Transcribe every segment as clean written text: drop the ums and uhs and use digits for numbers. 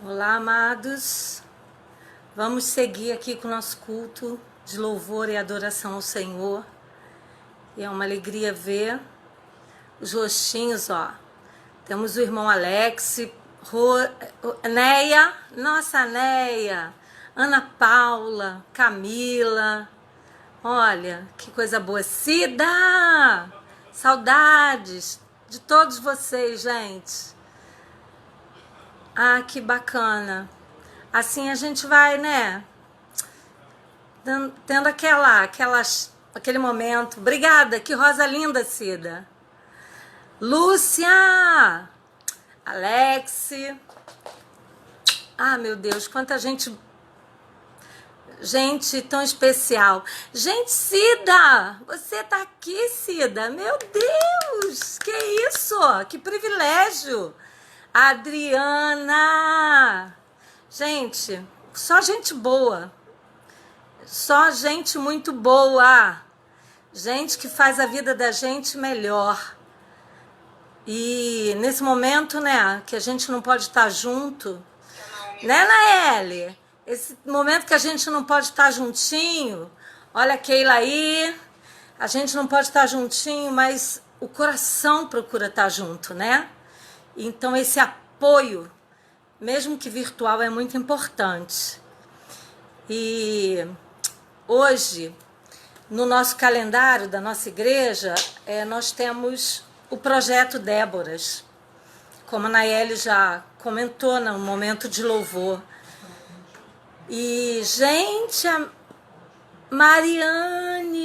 Olá, amados. Vamos seguir aqui com o nosso culto de louvor e adoração ao Senhor. E é uma alegria ver os rostinhos, ó. Temos o irmão Alex, Neia, nossa Neia, Ana Paula, Camila. Olha, que coisa boa. Cida! Saudades de todos vocês, gente. Ah, que bacana. Assim a gente vai, né? Tendo aquele momento. Obrigada, que rosa linda, Cida. Lúcia! Alex. Ah, meu Deus, quanta gente. Gente tão especial. Gente, Cida! Você tá aqui, Cida? Meu Deus! Que isso? Que privilégio! Adriana! Gente, só gente boa. Só gente muito boa. Gente que faz a vida da gente melhor. E nesse momento, né, que a gente não pode estar junto, né, Naeli? Esse momento que a gente não pode estar juntinho, olha a Keila aí, a gente não pode estar juntinho, mas o coração procura estar junto, né? Então esse apoio, mesmo que virtual, é muito importante. E hoje, no nosso calendário da nossa igreja, nós temos o Projeto Déboras, como a Nayeli já comentou no momento de louvor. E, gente, a Mariane,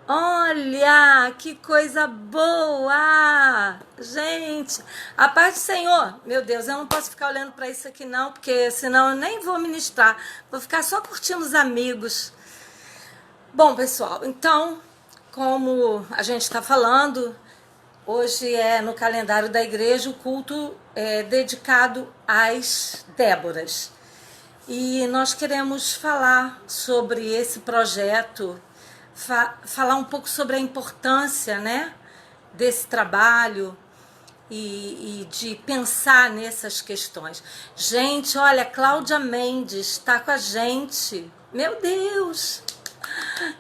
olha, que coisa boa! Gente, a paz do Senhor. Meu Deus, eu não posso ficar olhando para isso aqui não, porque senão eu nem vou ministrar. Vou ficar só curtindo os amigos. Bom, pessoal, então, como a gente está falando, hoje é no calendário da igreja o culto dedicado às Déboras. E nós queremos falar sobre esse projeto, falar um pouco sobre a importância, né, desse trabalho e de pensar nessas questões. Gente, olha, Cláudia Mendes está com a gente. Meu Deus!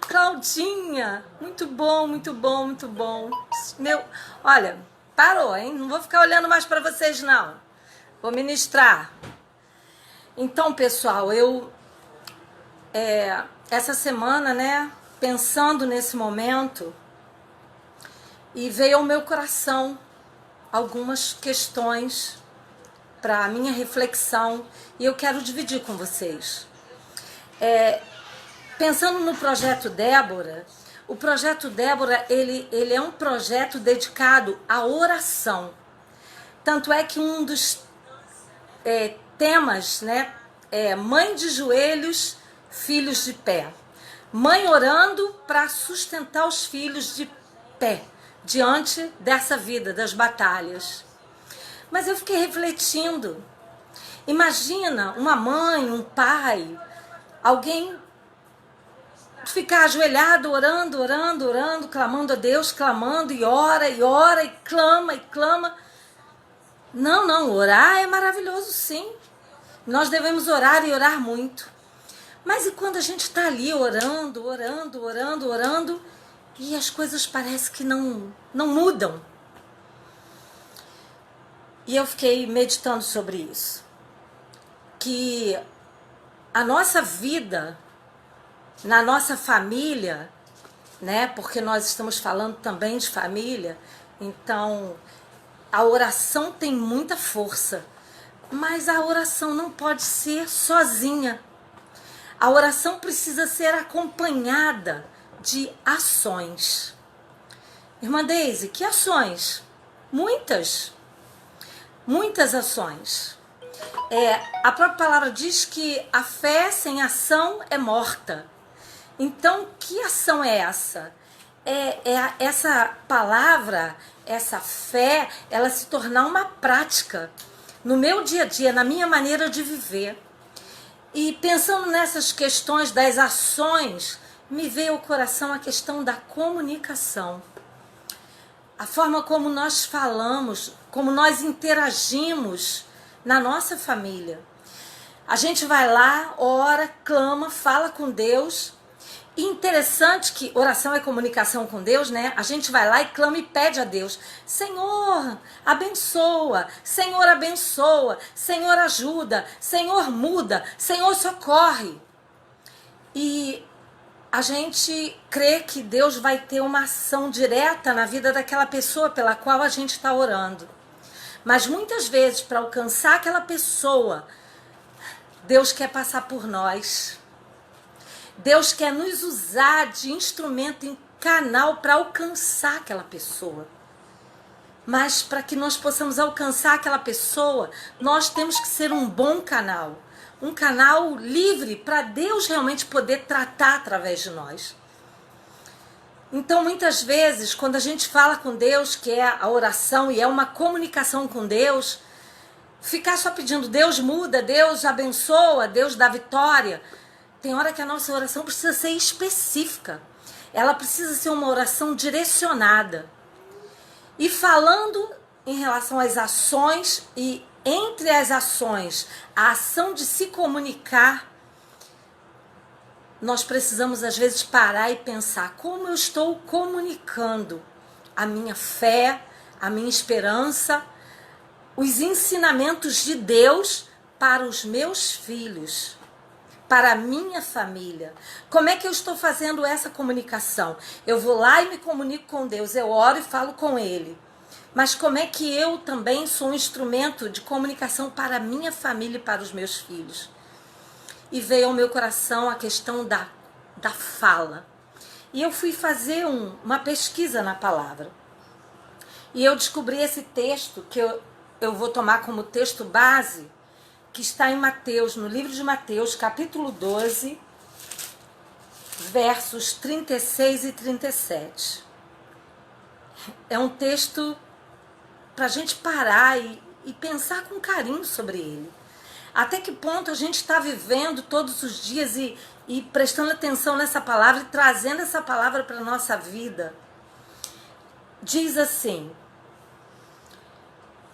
Claudinha, muito bom, muito bom, muito bom. Olha, parou, hein? Não vou ficar olhando mais para vocês, não. Vou ministrar. Então, pessoal, eu essa semana, né, pensando nesse momento, e veio ao meu coração algumas questões para a minha reflexão, e eu quero dividir com vocês. Pensando no Projeto Débora, o Projeto Débora, ele é um projeto dedicado à oração. Tanto é que um dos temas, né, é mãe de joelhos, filhos de pé. Mãe orando para sustentar os filhos de pé, diante dessa vida, das batalhas. Mas eu fiquei refletindo. Imagina uma mãe, um pai, alguém ficar ajoelhado, orando, orando, orando, clamando a Deus, clamando e ora, e clama, e clama. Não, orar é maravilhoso, sim. Nós devemos orar e orar muito. Mas e quando a gente está ali orando, orando, orando, orando, e as coisas parecem que não mudam? E eu fiquei meditando sobre isso. Que a nossa vida, na nossa família, né? Porque nós estamos falando também de família, então a oração tem muita força, mas a oração não pode ser sozinha. A oração precisa ser acompanhada de ações. Irmã Deise, que ações? Muitas ações. A própria palavra diz que a fé sem ação é morta. Então, que ação é essa? Essa palavra, essa fé, ela se tornar uma prática no meu dia a dia, na minha maneira de viver. E pensando nessas questões das ações, me veio ao coração a questão da comunicação. A forma como nós falamos, como nós interagimos na nossa família. A gente vai lá, ora, clama, fala com Deus. E interessante que oração é comunicação com Deus, né? A gente vai lá e clama e pede a Deus: Senhor, abençoa, Senhor, abençoa, Senhor, ajuda, Senhor, muda, Senhor, socorre. E a gente crê que Deus vai ter uma ação direta na vida daquela pessoa pela qual a gente está orando. Mas muitas vezes, para alcançar aquela pessoa, Deus quer passar por nós. Deus quer nos usar de instrumento, em canal para alcançar aquela pessoa. Mas para que nós possamos alcançar aquela pessoa, nós temos que ser um bom canal. Um canal livre para Deus realmente poder tratar através de nós. Então, muitas vezes, quando a gente fala com Deus, que é a oração e é uma comunicação com Deus, ficar só pedindo Deus muda, Deus abençoa, Deus dá vitória. Tem hora que a nossa oração precisa ser específica. Ela precisa ser uma oração direcionada. E falando em relação às ações, e entre as ações, a ação de se comunicar, nós precisamos às vezes parar e pensar: como eu estou comunicando a minha fé, a minha esperança, os ensinamentos de Deus para os meus filhos, para a minha família? Como é que eu estou fazendo essa comunicação? Eu vou lá e me comunico com Deus, eu oro e falo com Ele. Mas como é que eu também sou um instrumento de comunicação para a minha família e para os meus filhos? E veio ao meu coração a questão da fala. E eu fui fazer uma pesquisa na palavra. E eu descobri esse texto, que eu vou tomar como texto base, que está em Mateus, no livro de Mateus, capítulo 12, versos 36 e 37. É um texto para a gente parar e pensar com carinho sobre ele. Até que ponto a gente está vivendo todos os dias e prestando atenção nessa palavra e trazendo essa palavra para a nossa vida. Diz assim,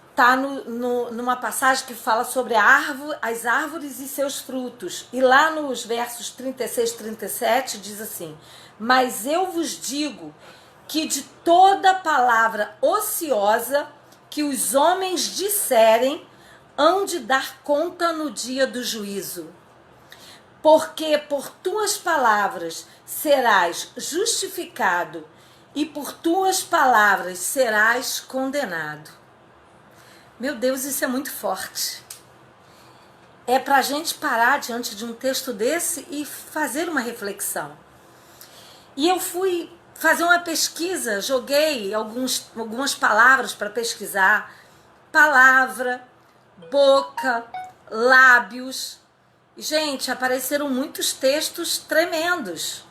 está numa passagem que fala sobre as árvores e seus frutos. E lá nos versos 36 e 37 diz assim: mas eu vos digo que de toda palavra ociosa que os homens disserem, hão de dar conta no dia do juízo. Porque por tuas palavras serás justificado e por tuas palavras serás condenado. Meu Deus, isso é muito forte. É para a gente parar diante de um texto desse e fazer uma reflexão. E eu fui fazer uma pesquisa, joguei algumas palavras para pesquisar. Palavra, boca, lábios. Gente, apareceram muitos textos tremendos.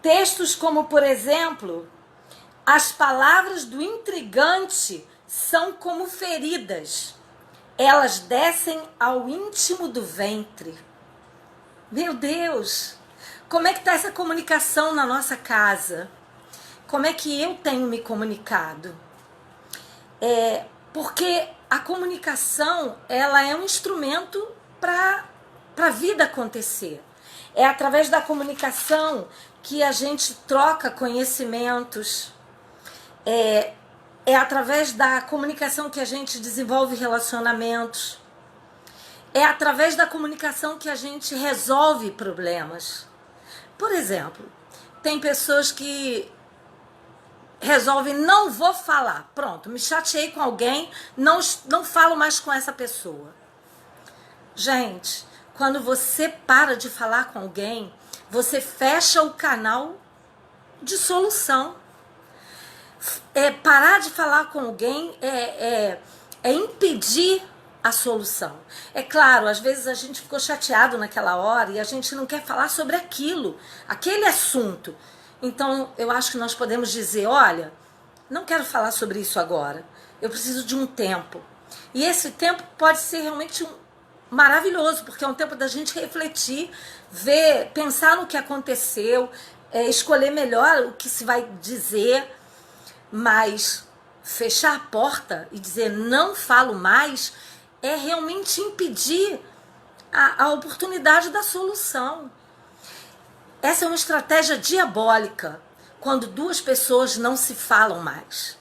Textos como, por exemplo, as palavras do intrigante são como feridas. Elas descem ao íntimo do ventre. Meu Deus! Como é que está essa comunicação na nossa casa? Como é que eu tenho me comunicado? Porque a comunicação, ela é um instrumento para a vida acontecer. É através da comunicação que a gente troca conhecimentos. É através da comunicação que a gente desenvolve relacionamentos. É através da comunicação que a gente resolve problemas. Por exemplo, tem pessoas que resolvem: não vou falar. Pronto, me chateei com alguém, não falo mais com essa pessoa. Gente, quando você para de falar com alguém, você fecha o canal de solução. Parar de falar com alguém é impedir a solução. É claro, às vezes a gente ficou chateado naquela hora e a gente não quer falar sobre aquele assunto. Então, eu acho que nós podemos dizer: olha, não quero falar sobre isso agora. Eu preciso de um tempo. E esse tempo pode ser realmente maravilhoso, porque é um tempo da gente refletir, ver, pensar no que aconteceu, escolher melhor o que se vai dizer. Mas fechar a porta e dizer não falo mais é realmente impedir a oportunidade da solução. Essa é uma estratégia diabólica quando duas pessoas não se falam mais.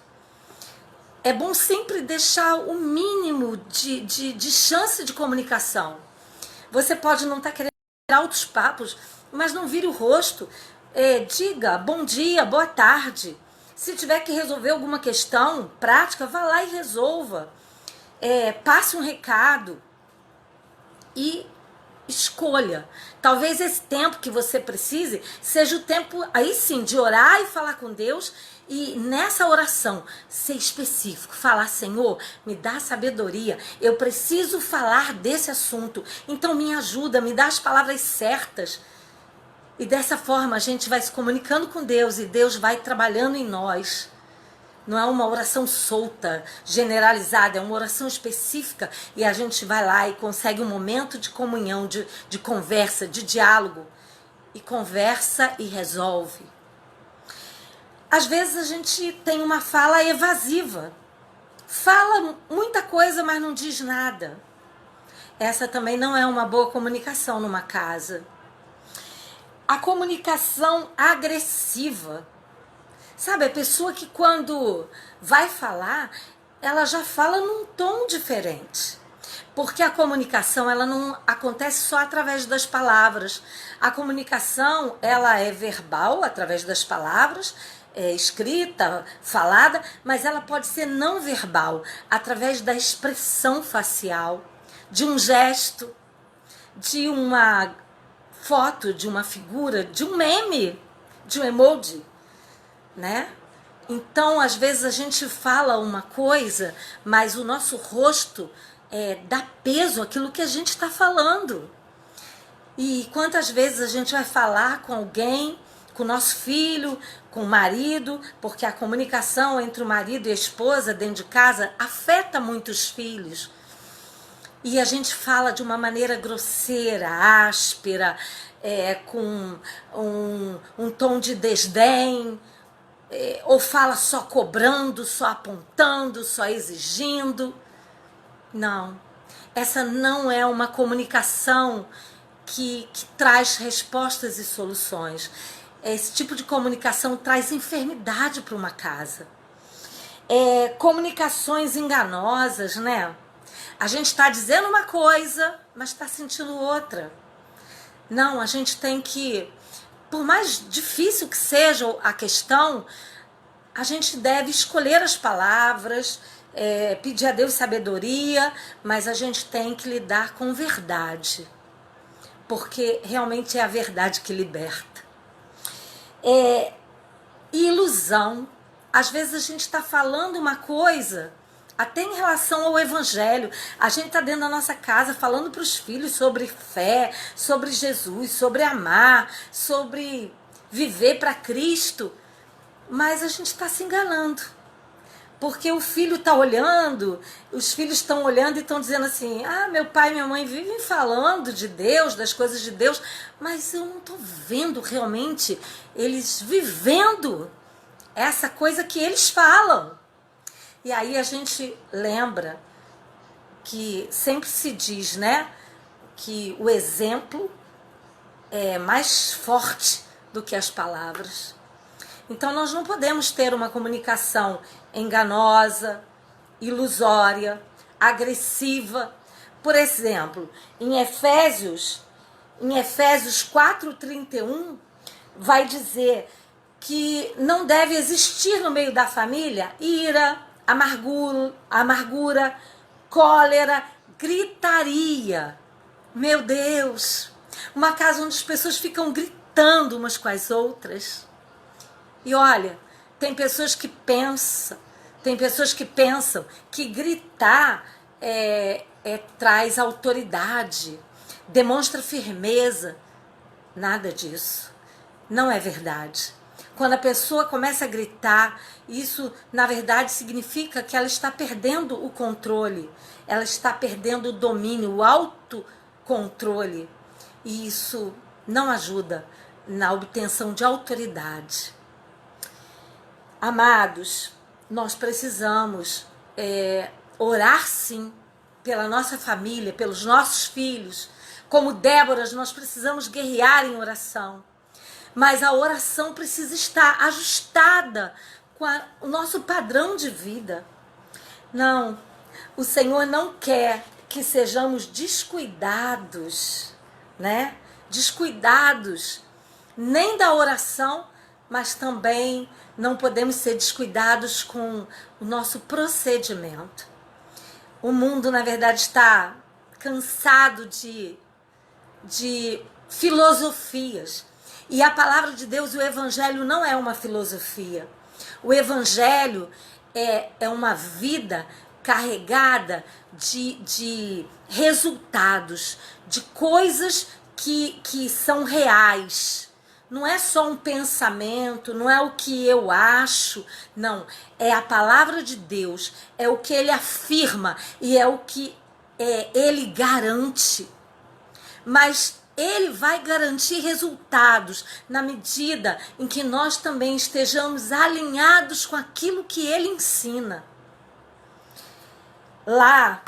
É bom sempre deixar o mínimo de chance de comunicação. Você pode não estar querendo altos papos, mas não vire o rosto. Diga bom dia, boa tarde. Se tiver que resolver alguma questão prática, vá lá e resolva. Passe um recado e escolha. Talvez esse tempo que você precise seja o tempo, aí sim, de orar e falar com Deus. E nessa oração, ser específico, falar, Senhor, me dá sabedoria, eu preciso falar desse assunto, então me ajuda, me dá as palavras certas. E dessa forma a gente vai se comunicando com Deus e Deus vai trabalhando em nós. Não é uma oração solta, generalizada, é uma oração específica e a gente vai lá e consegue um momento de comunhão, de conversa, de diálogo. E conversa e resolve. Às vezes a gente tem uma fala evasiva. Fala muita coisa, mas não diz nada. Essa também não é uma boa comunicação numa casa. A comunicação agressiva. Sabe, a pessoa que quando vai falar, ela já fala num tom diferente. Porque a comunicação, ela não acontece só através das palavras. A comunicação, ela é verbal, através das palavras, escrita, falada, mas ela pode ser não verbal, através da expressão facial, de um gesto, de uma foto, de uma figura, de um meme, de um emoji, né? Então, às vezes a gente fala uma coisa, mas o nosso rosto dá peso àquilo que a gente está falando. E quantas vezes a gente vai falar com alguém, com o nosso filho, com o marido, porque a comunicação entre o marido e a esposa dentro de casa afeta muito os filhos. E a gente fala de uma maneira grosseira, áspera, com um tom de desdém, ou fala só cobrando, só apontando, só exigindo. Não, essa não é uma comunicação que traz respostas e soluções. Esse tipo de comunicação traz enfermidade para uma casa. Comunicações enganosas, né? A gente está dizendo uma coisa, mas está sentindo outra. Não, a gente tem que, por mais difícil que seja a questão, a gente deve escolher as palavras, pedir a Deus sabedoria, mas a gente tem que lidar com verdade, porque realmente é a verdade que liberta. Ilusão. Às vezes a gente está falando uma coisa, até em relação ao evangelho, a gente está dentro da nossa casa falando para os filhos sobre fé, sobre Jesus, sobre amar, sobre viver para Cristo, mas a gente está se enganando. Porque o filho está olhando, os filhos estão olhando e estão dizendo assim, meu pai e minha mãe vivem falando de Deus, das coisas de Deus, mas eu não estou vendo realmente eles vivendo essa coisa que eles falam. E aí a gente lembra que sempre se diz, né, que o exemplo é mais forte do que as palavras. Então nós não podemos ter uma comunicação enganosa, ilusória, agressiva. Por exemplo, em Efésios 4:31, vai dizer que não deve existir no meio da família ira, amargura, cólera, gritaria. Meu Deus! Uma casa onde as pessoas ficam gritando umas com as outras. E olha, tem pessoas que pensam que gritar traz autoridade, demonstra firmeza. Nada disso. Não é verdade. Quando a pessoa começa a gritar, isso na verdade significa que ela está perdendo o controle, ela está perdendo o domínio, o autocontrole. E isso não ajuda na obtenção de autoridade. Amados, nós precisamos orar sim pela nossa família, pelos nossos filhos. Como Déboras, nós precisamos guerrear em oração. Mas a oração precisa estar ajustada com o nosso padrão de vida. Não, o Senhor não quer que sejamos descuidados, né? Descuidados nem da oração, mas também não podemos ser descuidados com o nosso procedimento. O mundo, na verdade, está cansado de filosofias. E a palavra de Deus, o Evangelho, não é uma filosofia. O Evangelho é uma vida carregada de resultados, de coisas que são reais. Não é só um pensamento, não é o que eu acho, não. É a palavra de Deus, é o que ele afirma e é o que ele garante. Mas ele vai garantir resultados na medida em que nós também estejamos alinhados com aquilo que ele ensina. Lá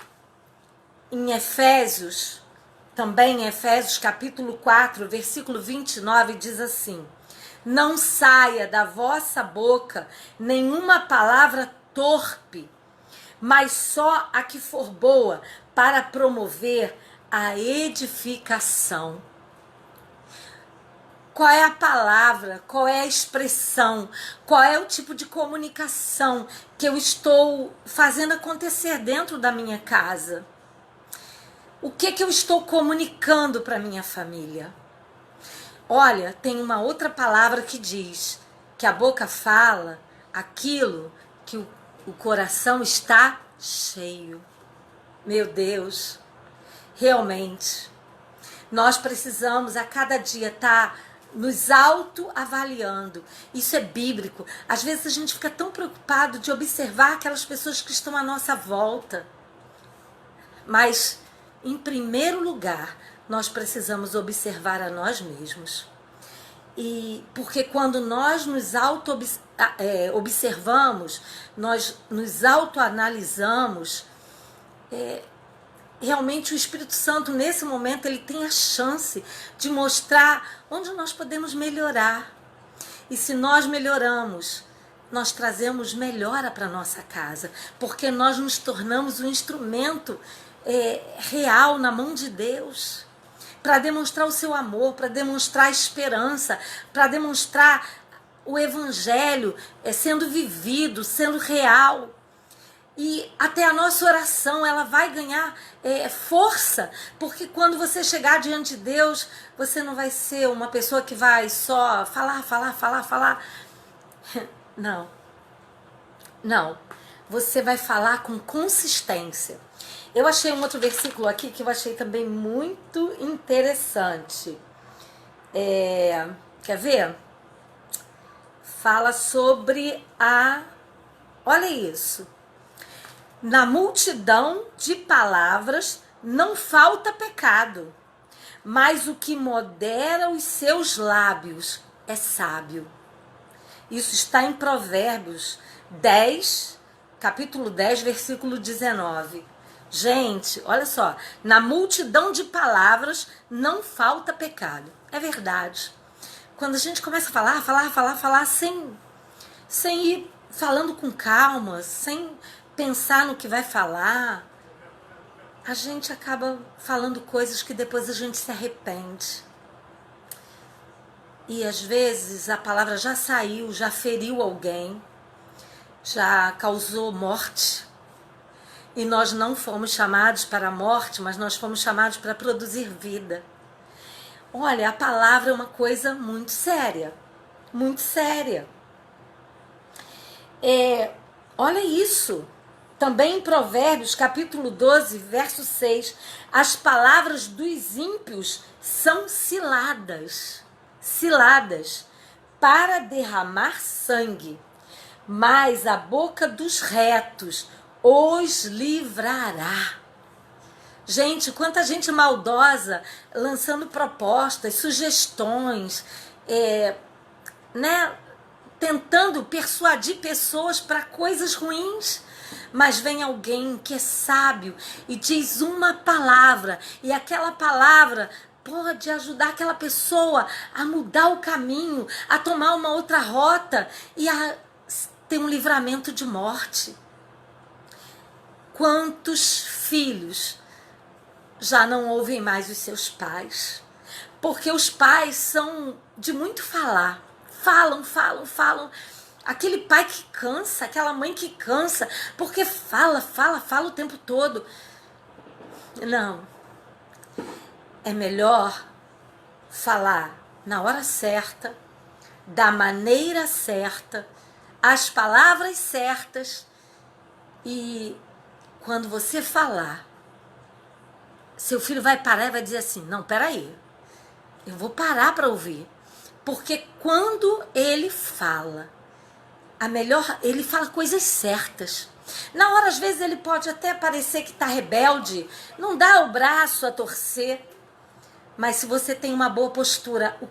em Efésios, também em Efésios capítulo 4, versículo 29, diz assim: não saia da vossa boca nenhuma palavra torpe, mas só a que for boa para promover a edificação. Qual é a palavra, qual é a expressão, qual é o tipo de comunicação que eu estou fazendo acontecer dentro da minha casa? O que eu estou comunicando para minha família? Olha, tem uma outra palavra que diz que a boca fala aquilo que o coração está cheio. Meu Deus, realmente, nós precisamos a cada dia estar nos autoavaliando. Isso é bíblico. Às vezes a gente fica tão preocupado de observar aquelas pessoas que estão à nossa volta. Mas, em primeiro lugar, nós precisamos observar a nós mesmos. E porque quando nós nos observamos, nós nos autoanalisamos, realmente o Espírito Santo, nesse momento, ele tem a chance de mostrar onde nós podemos melhorar. E se nós melhoramos, nós trazemos melhora para a nossa casa, porque nós nos tornamos um instrumento real na mão de Deus, para demonstrar o seu amor, para demonstrar a esperança, para demonstrar o Evangelho sendo vivido, sendo real. E até a nossa oração, ela vai ganhar força, porque quando você chegar diante de Deus, você não vai ser uma pessoa que vai só falar. Não. Você vai falar com consistência. Eu achei um outro versículo aqui que eu achei também muito interessante. Quer ver? Fala sobre olha isso. Na multidão de palavras não falta pecado, mas o que modera os seus lábios é sábio. Isso está em Provérbios 10, capítulo 10, versículo 19. Gente, olha só, na multidão de palavras não falta pecado. É verdade. Quando a gente começa a falar sem ir falando com calma, sem pensar no que vai falar, a gente acaba falando coisas que depois a gente se arrepende. E às vezes a palavra já saiu, já feriu alguém, já causou morte. E nós não fomos chamados para a morte, mas nós fomos chamados para produzir vida. Olha, a palavra é uma coisa muito séria. Muito séria. Olha isso. Também em Provérbios, capítulo 12, verso 6. As palavras dos ímpios são ciladas. Ciladas para derramar sangue. Mas a boca dos retos os livrará. Gente, quanta gente maldosa lançando propostas, sugestões, tentando persuadir pessoas para coisas ruins. Mas vem alguém que é sábio e diz uma palavra, e aquela palavra pode ajudar aquela pessoa a mudar o caminho, a tomar uma outra rota e a ter um livramento de morte. Quantos filhos já não ouvem mais os seus pais? Porque os pais são de muito falar. Falam, falam, falam. Aquele pai que cansa, aquela mãe que cansa, porque fala, fala, fala o tempo todo. Não. É melhor falar na hora certa, da maneira certa, as palavras certas. E quando você falar, seu filho vai parar e vai dizer assim, não, peraí, eu vou parar para ouvir. Porque quando ele fala, ele fala coisas certas. Na hora, às vezes, ele pode até parecer que está rebelde, não dá o braço a torcer. Mas se você tem uma boa postura, o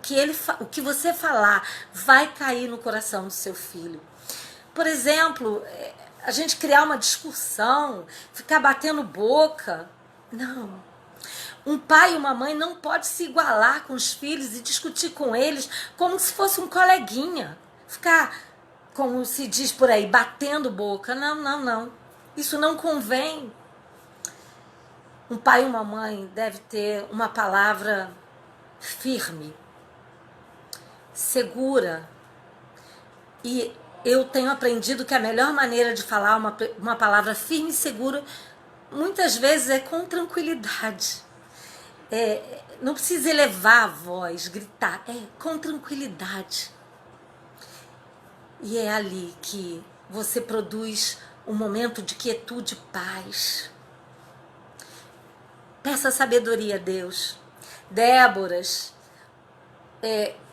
que você falar vai cair no coração do seu filho. Por exemplo, a gente criar uma discussão, ficar batendo boca. Não. Um pai e uma mãe não pode se igualar com os filhos e discutir com eles como se fosse um coleguinha. Ficar, como se diz por aí, batendo boca. Não, não, não. Isso não convém. Um pai e uma mãe deve ter uma palavra firme, segura. E eu tenho aprendido que a melhor maneira de falar uma palavra firme e segura, muitas vezes é com tranquilidade. Não precisa elevar a voz, gritar, com tranquilidade. E é ali que você produz um momento de quietude e paz. Peça sabedoria a Deus. Déboras,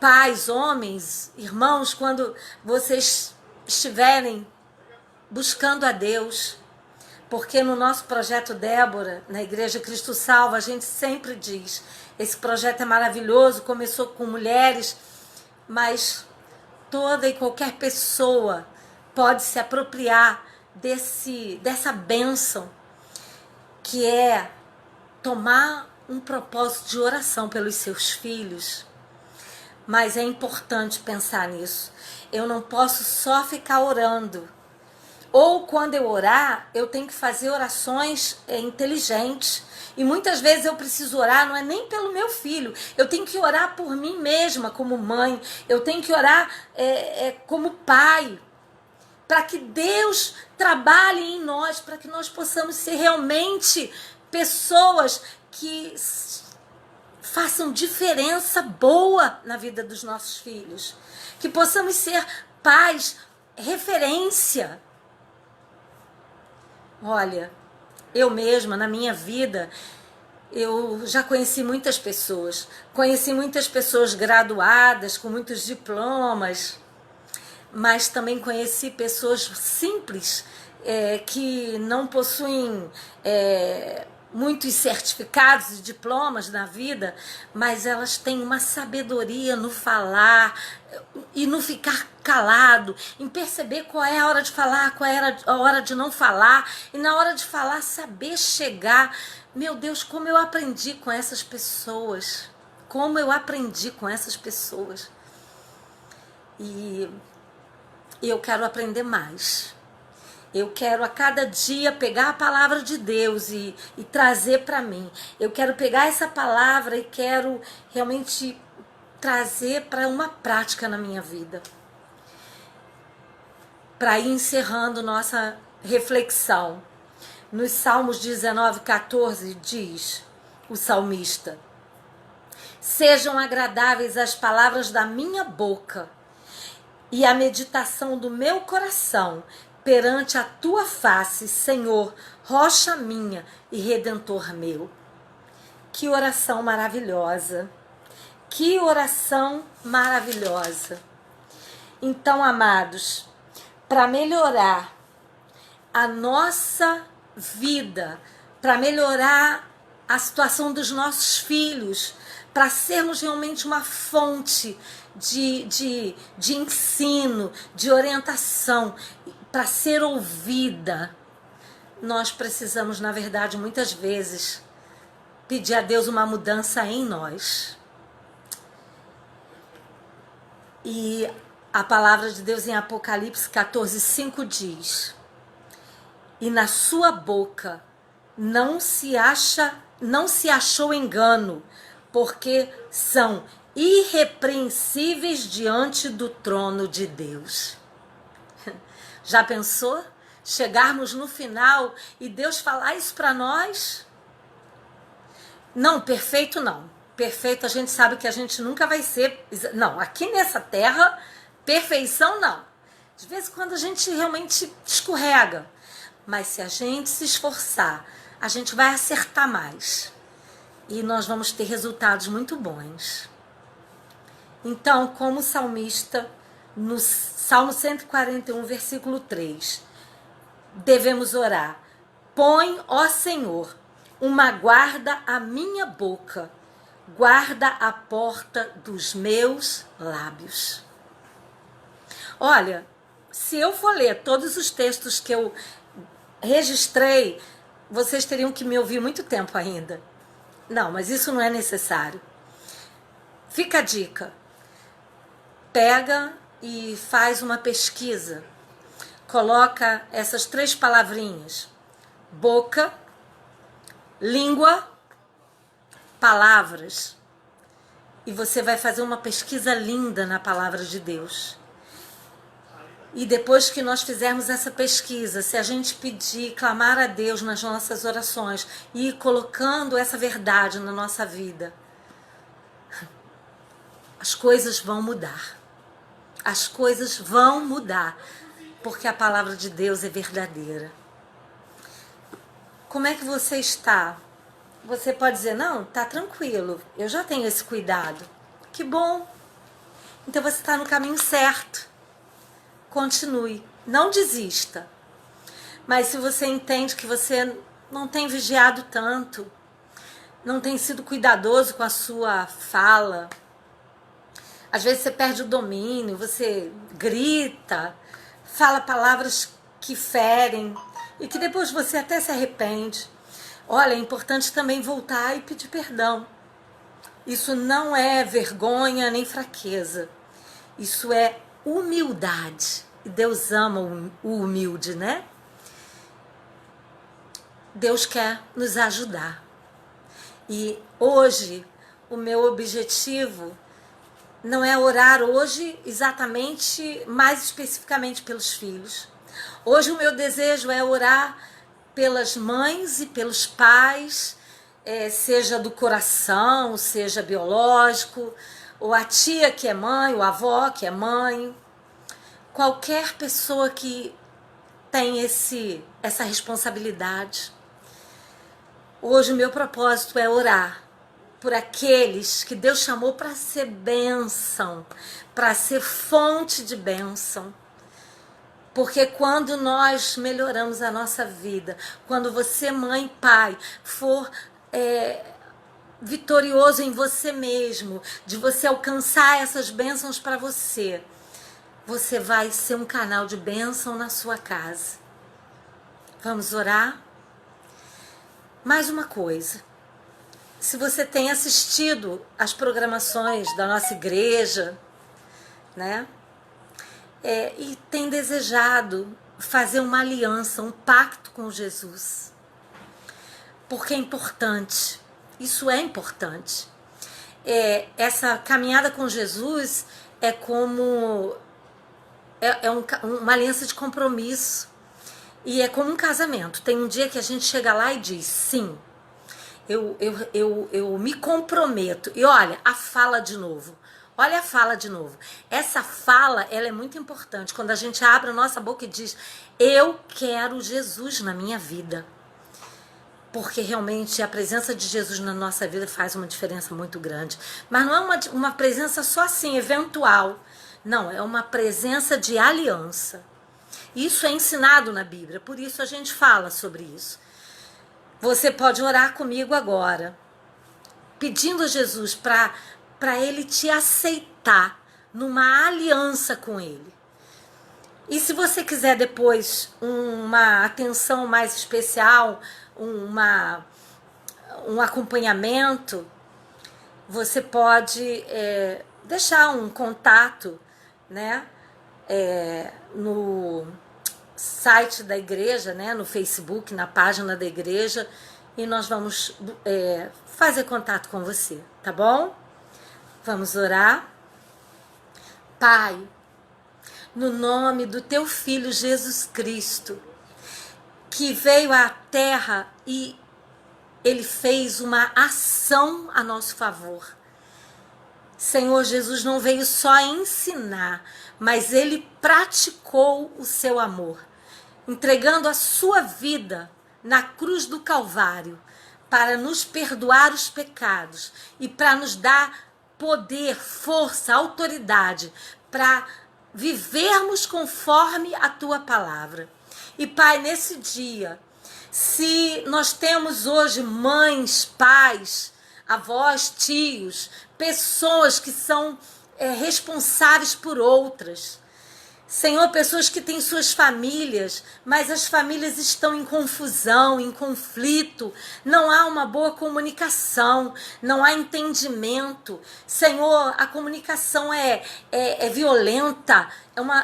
pais, homens, irmãos, quando vocês estiverem buscando a Deus, porque no nosso projeto Débora, na Igreja Cristo Salva, a gente sempre diz, esse projeto é maravilhoso, começou com mulheres, mas toda e qualquer pessoa pode se apropriar dessa bênção, que é tomar um propósito de oração pelos seus filhos. Mas é importante pensar nisso. Eu não posso só ficar orando. Ou quando eu orar, eu tenho que fazer orações inteligentes. E muitas vezes eu preciso orar, não é nem pelo meu filho. Eu tenho que orar por mim mesma como mãe. Eu tenho que orar como pai. Para que Deus trabalhe em nós, para que nós possamos ser realmente pessoas que façam diferença boa na vida dos nossos filhos. Que possamos ser pais, referência. Olha, eu mesma, na minha vida, eu já conheci muitas pessoas. Conheci muitas pessoas graduadas, com muitos diplomas, mas também conheci pessoas simples, que não possuem muitos certificados e diplomas na vida, mas elas têm uma sabedoria no falar e no ficar calado, em perceber qual é a hora de falar, qual é a hora de não falar, e na hora de falar saber chegar. Meu Deus, como eu aprendi com essas pessoas, como eu aprendi com essas pessoas. E eu quero aprender mais. Eu quero a cada dia pegar a palavra de Deus e trazer para mim. Eu quero pegar essa palavra e quero realmente trazer para uma prática na minha vida. Para ir encerrando nossa reflexão. Nos Salmos 19:14 diz o salmista: sejam agradáveis as palavras da minha boca e a meditação do meu coração perante a tua face, Senhor, rocha minha e redentor meu. Que oração maravilhosa. Que oração maravilhosa. Então, amados, para melhorar a nossa vida, para melhorar a situação dos nossos filhos, para sermos realmente uma fonte de ensino, de orientação, para ser ouvida, nós precisamos, na verdade, muitas vezes, pedir a Deus uma mudança em nós. E a palavra de Deus em Apocalipse 14:5 diz: e na sua boca não se achou engano, porque são irrepreensíveis diante do trono de Deus. Já pensou? Chegarmos no final e Deus falar isso para nós? Não, perfeito não. Perfeito a gente sabe que a gente nunca vai ser. Não, aqui nessa terra, perfeição não. De vez em quando a gente realmente escorrega. Mas se a gente se esforçar, a gente vai acertar mais. E nós vamos ter resultados muito bons. Então, como salmista, no Salmo 141, versículo 3, devemos orar: põe, ó Senhor, uma guarda à minha boca, guarda a porta dos meus lábios. Olha, se eu for ler todos os textos que eu registrei, vocês teriam que me ouvir muito tempo ainda. Não, mas isso não é necessário. Fica a dica. Pega e faz uma pesquisa. Coloca essas 3 palavrinhas: boca, língua, palavras. E você vai fazer uma pesquisa linda na palavra de Deus. E depois que nós fizermos essa pesquisa, se a gente pedir, clamar a Deus nas nossas orações e ir colocando essa verdade na nossa vida, as coisas vão mudar. As coisas vão mudar, porque a palavra de Deus é verdadeira. Como é que você está? Você pode dizer: não, tá tranquilo, eu já tenho esse cuidado. Que bom! Então você está no caminho certo. Continue, não desista. Mas se você entende que você não tem vigiado tanto, não tem sido cuidadoso com a sua fala, às vezes você perde o domínio, você grita, fala palavras que ferem e que depois você até se arrepende. Olha, é importante também voltar e pedir perdão. Isso não é vergonha nem fraqueza. Isso é humildade. E Deus ama o humilde, né? Deus quer nos ajudar. E hoje, o meu objetivo não é orar hoje exatamente, mais especificamente pelos filhos. Hoje o meu desejo é orar pelas mães e pelos pais, seja do coração, seja biológico, ou a tia que é mãe, ou a avó que é mãe. Qualquer pessoa que tem essa responsabilidade. Hoje o meu propósito é orar por aqueles que Deus chamou para ser bênção, para ser fonte de bênção. Porque quando nós melhoramos a nossa vida, quando você, mãe e pai, for vitorioso em você mesmo, de você alcançar essas bênçãos para você, você vai ser um canal de bênção na sua casa. Vamos orar? Mais uma coisa. Se você tem assistido às programações da nossa igreja, né? E tem desejado fazer uma aliança, um pacto com Jesus. Porque é importante. Isso é importante. Essa caminhada com Jesus é como... uma aliança de compromisso. E é como um casamento. Tem um dia que a gente chega lá e diz: sim, eu me comprometo. E olha, a fala de novo. Olha a fala de novo. Essa fala, ela é muito importante. Quando a gente abre a nossa boca e diz: eu quero Jesus na minha vida. Porque realmente a presença de Jesus na nossa vida faz uma diferença muito grande. Mas não é uma presença só assim, eventual. Não, é uma presença de aliança. Isso é ensinado na Bíblia, por isso a gente fala sobre isso. Você pode orar comigo agora, pedindo a Jesus para Ele te aceitar numa aliança com Ele. E se você quiser depois uma atenção mais especial, um acompanhamento, você pode deixar um contato, né, no site da igreja, né, no Facebook, na página da igreja, e nós vamos fazer contato com você, tá bom? Vamos orar. Pai, no nome do teu Filho Jesus Cristo, que veio à terra e ele fez uma ação a nosso favor. Senhor Jesus não veio só ensinar, mas ele praticou o seu amor, entregando a sua vida na cruz do Calvário para nos perdoar os pecados e para nos dar poder, força, autoridade para vivermos conforme a tua palavra. E Pai, nesse dia, se nós temos hoje mães, pais, avós, tios, pessoas que são responsáveis por outras, Senhor, pessoas que têm suas famílias, mas as famílias estão em confusão, em conflito, não há uma boa comunicação, não há entendimento. Senhor, a comunicação é violenta,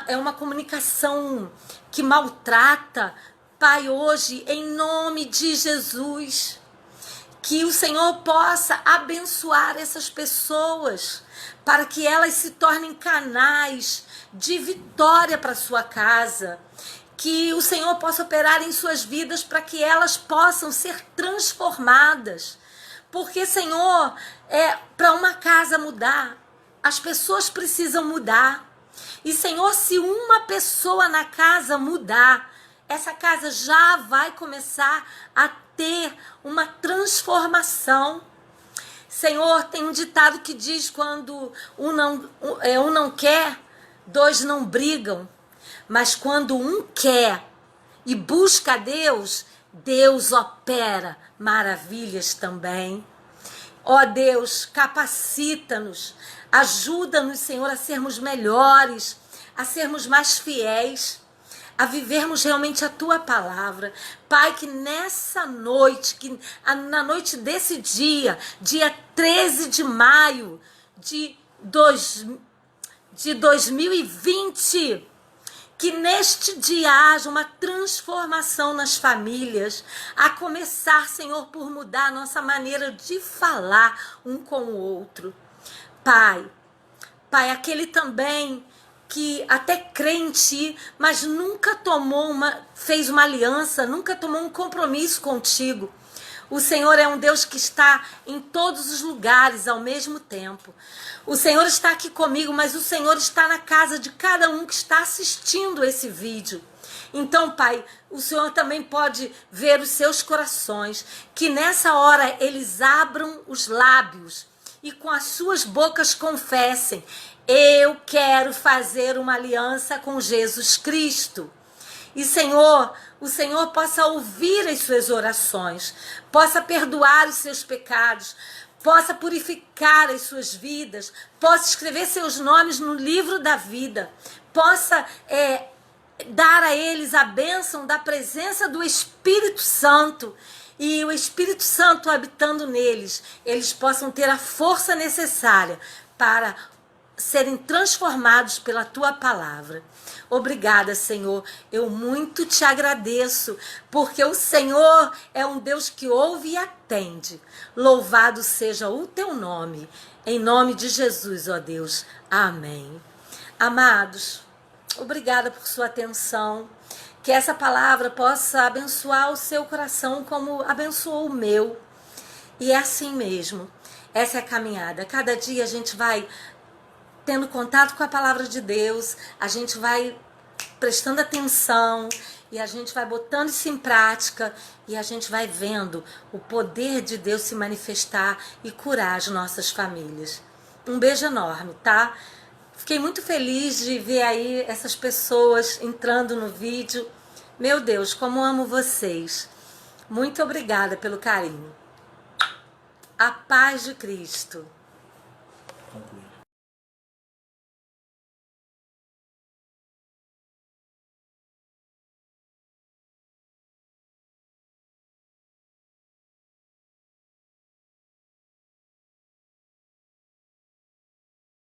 é uma comunicação que maltrata. Pai, hoje, em nome de Jesus, que o Senhor possa abençoar essas pessoas, para que elas se tornem canais de vitória para sua casa, que o Senhor possa operar em suas vidas para que elas possam ser transformadas, porque, Senhor, para uma casa mudar, as pessoas precisam mudar, e, Senhor, se uma pessoa na casa mudar, essa casa já vai começar a ter uma transformação. Senhor, tem um ditado que diz: quando um não quer, dois não brigam. Mas quando um quer e busca a Deus, Deus opera maravilhas também. Ó Deus, capacita-nos, ajuda-nos, Senhor, a sermos melhores, a sermos mais fiéis, a vivermos realmente a tua palavra. Pai, que nessa noite, na noite desse dia 13 de maio de 2020, que neste dia haja uma transformação nas famílias, a começar, Senhor, por mudar a nossa maneira de falar um com o outro. Pai, aquele também que até crê em ti, mas nunca fez uma aliança, nunca tomou um compromisso contigo. O Senhor é um Deus que está em todos os lugares ao mesmo tempo. O Senhor está aqui comigo, mas o Senhor está na casa de cada um que está assistindo esse vídeo. Então, Pai, o Senhor também pode ver os seus corações, que nessa hora eles abram os lábios e com as suas bocas confessem: eu quero fazer uma aliança com Jesus Cristo. E, Senhor, o Senhor possa ouvir as suas orações, possa perdoar os seus pecados, possa purificar as suas vidas, possa escrever seus nomes no livro da vida, possa dar a eles a bênção da presença do Espírito Santo, e o Espírito Santo habitando neles, eles possam ter a força necessária para serem transformados pela tua palavra. Obrigada, Senhor, eu muito te agradeço, porque o Senhor é um Deus que ouve e atende. Louvado seja o teu nome, em nome de Jesus, ó Deus. Amém. Amados, obrigada por sua atenção, que essa palavra possa abençoar o seu coração como abençoou o meu, e é assim mesmo, essa é a caminhada. Cada dia a gente vai tendo contato com a palavra de Deus, a gente vai prestando atenção e a gente vai botando isso em prática e a gente vai vendo o poder de Deus se manifestar e curar as nossas famílias. Um beijo enorme, tá? Fiquei muito feliz de ver aí essas pessoas entrando no vídeo. Meu Deus, como amo vocês. Muito obrigada pelo carinho. A paz de Cristo.